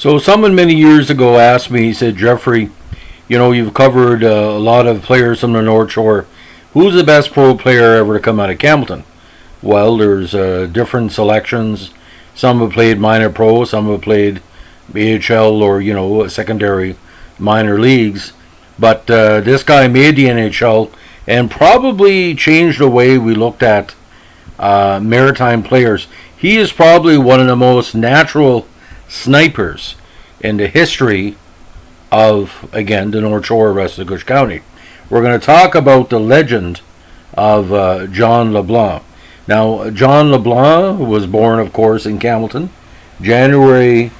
So someone many years ago asked me, he said, Jeffrey, you've covered a lot of players from the North Shore. Who's the best pro player ever to come out of Campbellton? Well, there's different selections. Some have played minor pro, some have played AHL or, secondary minor leagues. But this guy made the NHL and probably changed the way we looked at maritime players. He is probably one of the most natural snipers in the history of, again, the North Shore of Restigouche County. We're going to talk about the legend of John LeBlanc. Now, John LeBlanc was born, of course, in Campbellton, January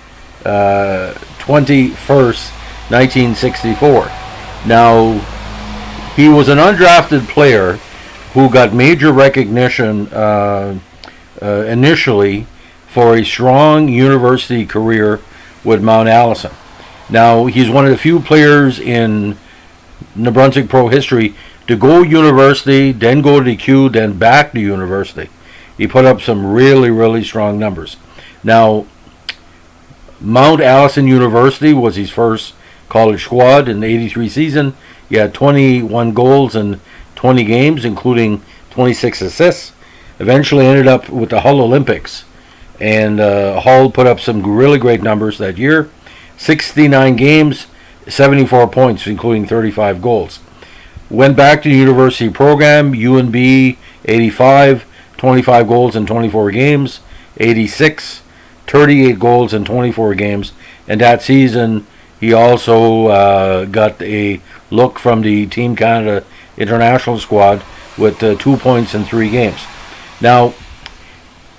21st, 1964. Now, he was an undrafted player who got major recognition initially for a strong university career with Mount Allison. Now, he's one of the few players in New Brunswick pro history to go university, then go to the Q, then back to university. He put up some really, really strong numbers. Now, Mount Allison University was his first college squad in the 83 season. He had 21 goals in 20 games, including 26 assists. Eventually ended up with the Hull Olympics. And Hull put up some really great numbers that year. 69 games, 74 points, including 35 goals. Went back to the university program, UNB 85, 25 goals in 24 games, 86, 38 goals in 24 games. And that season, he also got a look from the Team Canada international squad with 2 points in 3 games. Now,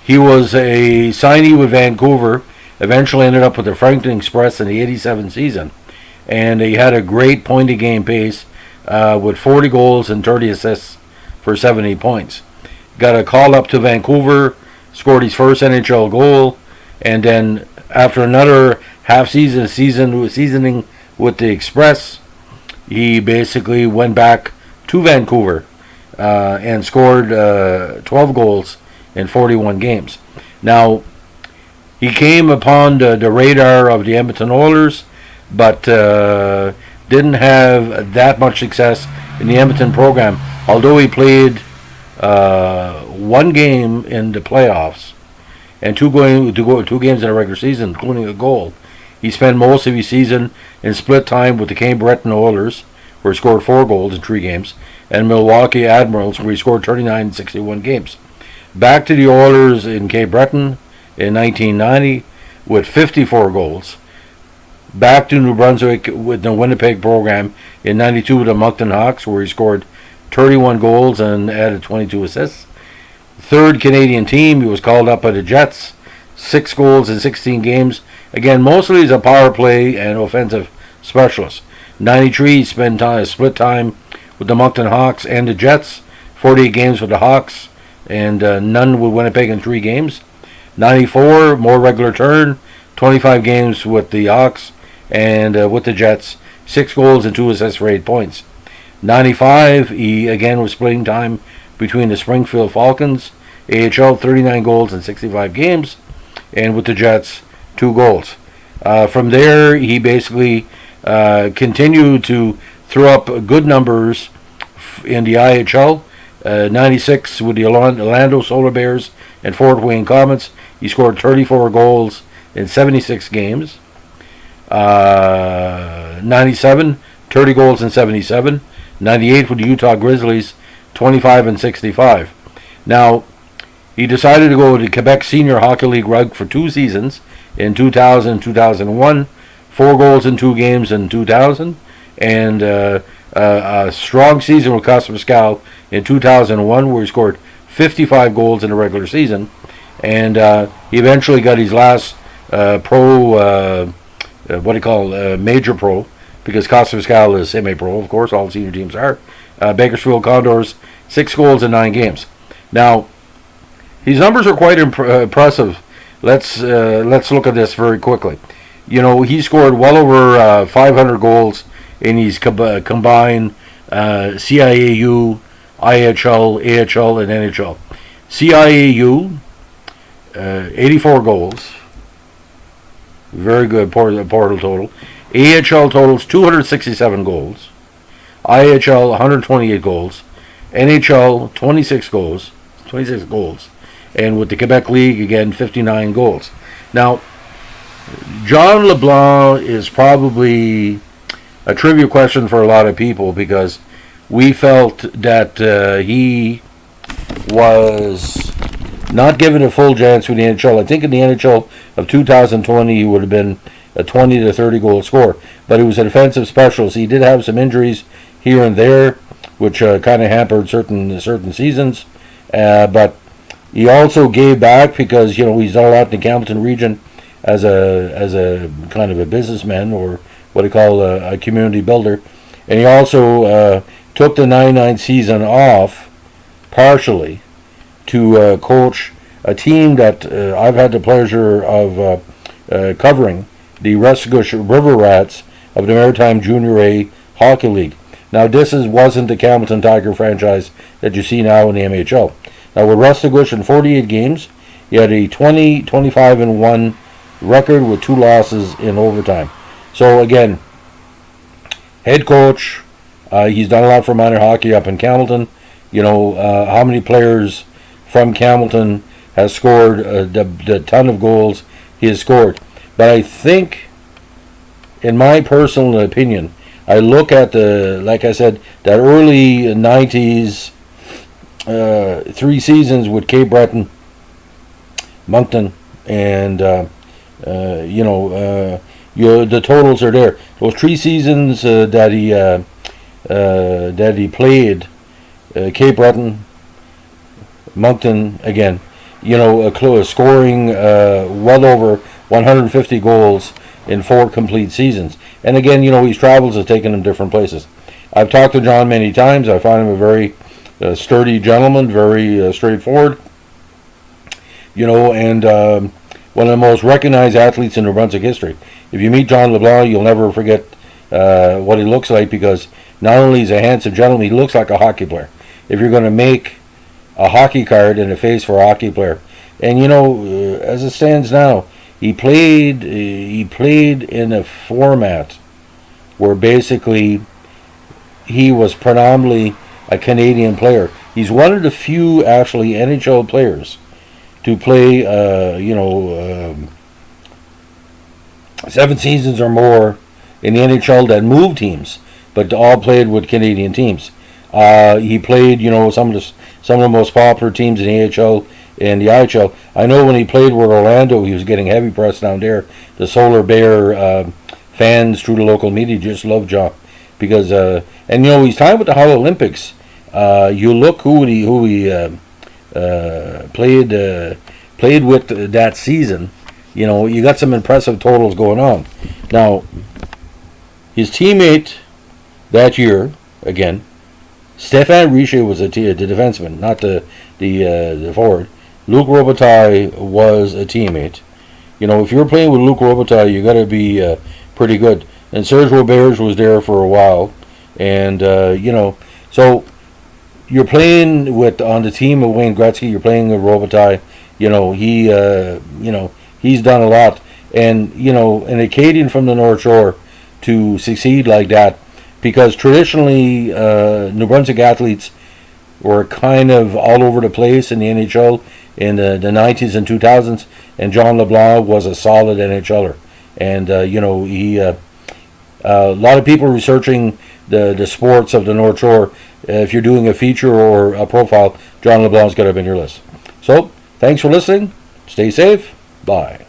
he was a signee with Vancouver, eventually ended up with the Franklin Express in the 87 season. And he had a great point-a-game pace with 40 goals and 30 assists for 70 points. Got a call up to Vancouver, scored his first NHL goal, and then after another seasoning with the Express, he basically went back to Vancouver and scored 12 goals in 41 games. Now, he came upon the radar of the Edmonton Oilers, but didn't have that much success in the Edmonton program. Although he played one game in the playoffs and two games in a regular season, including a goal, he spent most of his season in split time with the Campbellton Oilers, where he scored 4 goals in 3 games, and Milwaukee Admirals, where he scored 39 in 61 games. Back to the Oilers in Cape Breton in 1990 with 54 goals. Back to New Brunswick with the Winnipeg program in 92 with the Moncton Hawks, where he scored 31 goals and added 22 assists. Third Canadian team, he was called up by the Jets, 6 goals in 16 games. Again, mostly as a power play and offensive specialist. 93, he spent split time with the Moncton Hawks and the Jets, 48 games with the Hawks, and none with Winnipeg in 3 games. 94, more regular turn, 25 games with the Hawks and with the Jets, 6 goals and 2 assists for 8 points. 95, he again was splitting time between the Springfield Falcons, AHL, 39 goals in 65 games, and with the Jets, 2 goals. From there, he basically continued to throw up good numbers in the IHL. 96 with the Orlando Solar Bears and Fort Wayne Comets. He scored 34 goals in 76 games. 97, 30 goals in 77. 98 with the Utah Grizzlies, 25 and 65. Now, he decided to go to Quebec Senior Hockey League Rug for 2 seasons in 2000 2001. 4 goals in 2 games in 2000. And a strong season with Casa Pascal in 2001, where he scored 55 goals in the regular season. And he eventually got his last major pro, because Casa Pascal is semi-pro, of course, all the senior teams are. Bakersfield Condors, 6 goals in 9 games. Now, his numbers are quite impressive. Let's look at this very quickly. He scored well over 500 goals in his combined CIAU, IHL, AHL, and NHL. CIAU, 84 goals. Very good portal total. AHL totals 267 goals. IHL 128 goals. NHL 26 goals. 26 goals. And with the Quebec League, again, 59 goals. Now, John LeBlanc is probably a trivia question for a lot of people because we felt that he was not given a full chance with the NHL. I think in the NHL of 2020 he would have been a 20 to 30 goal scorer, but he was a defensive specialist. He did have some injuries here and there, which kind of hampered certain seasons, but he also gave back because he's done a lot in the Campbellton region as a kind of a businessman, or what they call a community builder, and he also took the 99 season off partially to coach a team that I've had the pleasure of covering, the Restigouche River Rats of the Maritime Junior A Hockey League. Now, this wasn't the Campbellton Tiger franchise that you see now in the MHL. Now, with Restigouche in 48 games, he had a 20-25-1 record with 2 losses in overtime. So, again, head coach, he's done a lot for minor hockey up in Campbellton. How many players from Campbellton has scored the ton of goals he has scored. But I think, in my personal opinion, I look at like I said, that early 90s, 3 seasons with Cape Breton, Moncton, and the totals are there. Those 3 seasons that he played, Cape Breton, Moncton, again, scoring well over 150 goals in 4 complete seasons. And again, his travels have taken him different places. I've talked to John many times. I find him a very sturdy gentleman, very straightforward. And one of the most recognized athletes in New Brunswick history. If you meet John LeBlanc, you'll never forget what he looks like, because not only is he a handsome gentleman, he looks like a hockey player. If you're going to make a hockey card and a face for a hockey player, and as it stands now, he played in a format where basically he was predominantly a Canadian player. He's one of the few actually NHL players to play 7 seasons or more in the NHL that moved teams, but all played with Canadian teams. He played some of the most popular teams in the AHL and the IHL. I know when he played with Orlando, he was getting heavy press down there. The Solar Bear fans through the local media just loved John because his time with the Hall Olympics. You look who he played with that season. You got some impressive totals going on. Now, his teammate that year, again, Stéphane Richer was the defenseman, not the forward. Luc Robitaille was a teammate. If you're playing with Luc Robitaille, you got to be pretty good. And Serge Roberge was there for a while, and so you're playing on the team of Wayne Gretzky. You're playing with Robitaille. He's done a lot, and an Acadian from the North Shore to succeed like that, because traditionally New Brunswick athletes were kind of all over the place in the NHL in the 90s and 2000s, and John LeBlanc was a solid NHLer. And he a lot of people researching the sports of the North Shore. If you're doing a feature or a profile, John LeBlanc's got to be on your list. So thanks for listening. Stay safe. Bye.